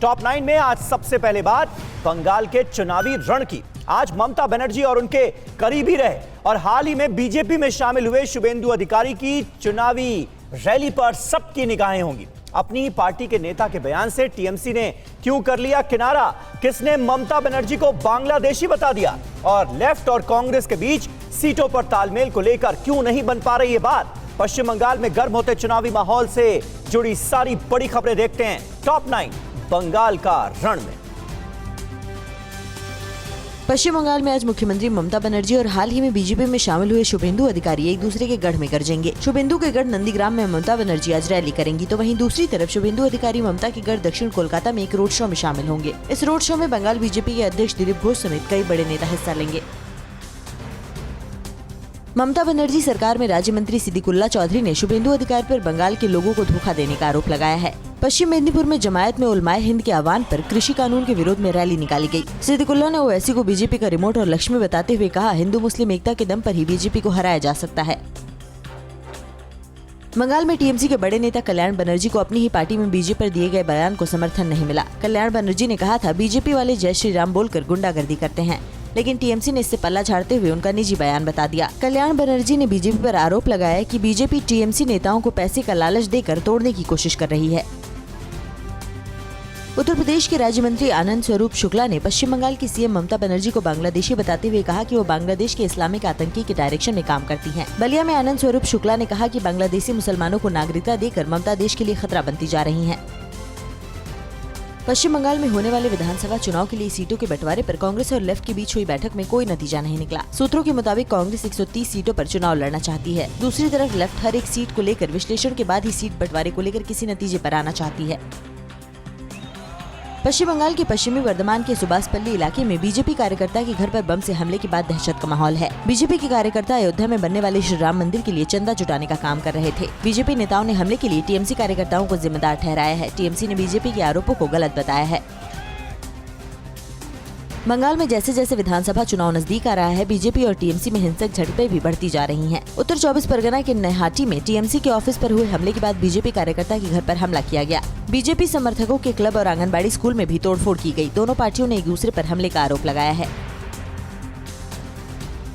Top 9 में आज सबसे पहले बात बंगाल के चुनावी रण की। आज ममता बनर्जी और उनके करीबी रहे और हाल ही में बीजेपी में शामिल हुए शुभेंदु अधिकारी की चुनावी रैली पर सबकी निगाहें होंगी। अपनी पार्टी के नेता के बयान से टीएमसी ने क्यों कर लिया किनारा, किसने ममता बनर्जी को बांग्लादेशी बता दिया और लेफ्ट और कांग्रेस के बीच सीटों पर तालमेल को लेकर क्यों नहीं बन पा रही है बात। पश्चिम बंगाल में गर्म होते चुनावी माहौल से जुड़ी सारी बड़ी खबरें देखते हैं टॉप 9 बंगाल का रण में। पश्चिम बंगाल में आज मुख्यमंत्री ममता बनर्जी और हाल ही में बीजेपी में शामिल हुए शुभेंदु अधिकारी एक दूसरे के गढ़ में गरजेंगे। शुभेंदु के गढ़ नंदीग्राम में ममता बनर्जी आज रैली करेंगी, तो वहीं दूसरी तरफ शुभेंदु अधिकारी ममता के गढ़ दक्षिण कोलकाता में एक रोड शो में शामिल होंगे। इस रोड शो में बंगाल बीजेपी के अध्यक्ष दिलीप घोष समेत कई बड़े नेता हिस्सा लेंगे। ममता बनर्जी सरकार में राज्य मंत्री सिद्दीकुल्ला चौधरी ने शुभेंदु अधिकारी पर बंगाल के लोगों को धोखा देने का आरोप लगाया है। पश्चिम मेदिनीपुर में जमायत में उलमाए हिंद के आह्वान पर कृषि कानून के विरोध में रैली निकाली गई। सिद्दीकुल्ला ने ओवैसी को बीजेपी का रिमोट और लक्ष्मी बताते हुए कहा, हिंदू मुस्लिम एकता के दम पर ही बीजेपी को हराया जा सकता है। बंगाल में टीएमसी के बड़े नेता कल्याण बनर्जी को अपनी ही पार्टी में बीजेपी पर दिए गए बयान को समर्थन नहीं मिला। कल्याण बनर्जी ने कहा था, बीजेपी वाले जय श्री राम बोलकर गुंडागर्दी करते हैं, लेकिन टीएमसी ने इससे पल्ला झाड़ते हुए उनका निजी बयान बता दिया। कल्याण बनर्जी ने बीजेपी पर आरोप लगाया कि बीजेपी टीएमसी नेताओं को पैसे का लालच देकर तोड़ने की कोशिश कर रही है। उत्तर प्रदेश के राज्य मंत्री आनंद स्वरूप शुक्ला ने पश्चिम बंगाल की सीएम ममता बनर्जी को बांग्लादेशी बताते हुए कहा कि वो बांग्लादेश के इस्लामिक आतंकी के डायरेक्शन में काम करती हैं। बलिया में आनंद स्वरूप शुक्ला ने कहा कि बांग्लादेशी मुसलमानों को नागरिकता देकर ममता देश के लिए खतरा बनती जा रही हैं। पश्चिम बंगाल में होने वाले विधानसभा चुनाव के लिए सीटों के बंटवारे पर कांग्रेस और लेफ्ट के बीच हुई बैठक में कोई नतीजा नहीं निकला। सूत्रों के मुताबिक कांग्रेस 130 सीटों पर चुनाव लड़ना चाहती है। दूसरी तरफ लेफ्ट हर एक सीट को लेकर विश्लेषण के बाद ही सीट बंटवारे को लेकर किसी नतीजे पर आना चाहती है। पश्चिम बंगाल के पश्चिमी वर्धमान के सुभाषपल्ली इलाके में बीजेपी कार्यकर्ता के घर पर बम से हमले के बाद दहशत का माहौल है। बीजेपी के कार्यकर्ता अयोध्या में बनने वाले श्री राम मंदिर के लिए चंदा जुटाने का काम कर रहे थे। बीजेपी नेताओं ने हमले के लिए टीएमसी कार्यकर्ताओं को जिम्मेदार ठहराया है। टीएमसी ने बीजेपी के आरोपों को गलत बताया है। बंगाल में जैसे जैसे विधानसभा चुनाव नजदीक आ रहा है, बीजेपी और टीएमसी में हिंसक झड़पें भी बढ़ती जा रही हैं। उत्तर 24 परगना के नैहाटी में टीएमसी के ऑफिस पर हुए हमले के बाद बीजेपी कार्यकर्ता के घर पर हमला किया गया। बीजेपी समर्थकों के क्लब और आंगनबाड़ी स्कूल में भी तोड़फोड़ की गई। दोनों पार्टियों ने एक दूसरे पर हमले का आरोप लगाया है।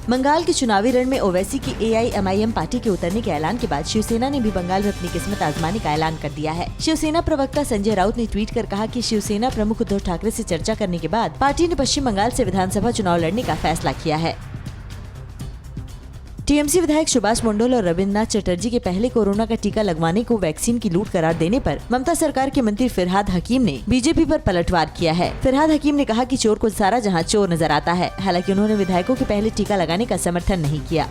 बंगाल के चुनावी रण में ओवैसी की एआईएमआईएम पार्टी के उतरने के ऐलान के बाद शिवसेना ने भी बंगाल में अपनी किस्मत आजमाने का ऐलान कर दिया है। शिवसेना प्रवक्ता संजय राउत ने ट्वीट कर कहा कि शिवसेना प्रमुख उद्धव ठाकरे से चर्चा करने के बाद पार्टी ने पश्चिम बंगाल से विधानसभा चुनाव लड़ने का फैसला किया है। टीएमसी विधायक सुभाष मंडल और रविन्द्रनाथ चटर्जी के पहले कोरोना का टीका लगवाने को वैक्सीन की लूट करार देने पर ममता सरकार के मंत्री फिरहाद हकीम ने बीजेपी पर पलटवार किया है। फिरहाद हकीम ने कहा कि चोर को सारा जहां चोर नजर आता है। हालांकि उन्होंने विधायकों के पहले टीका लगाने का समर्थन नहीं किया।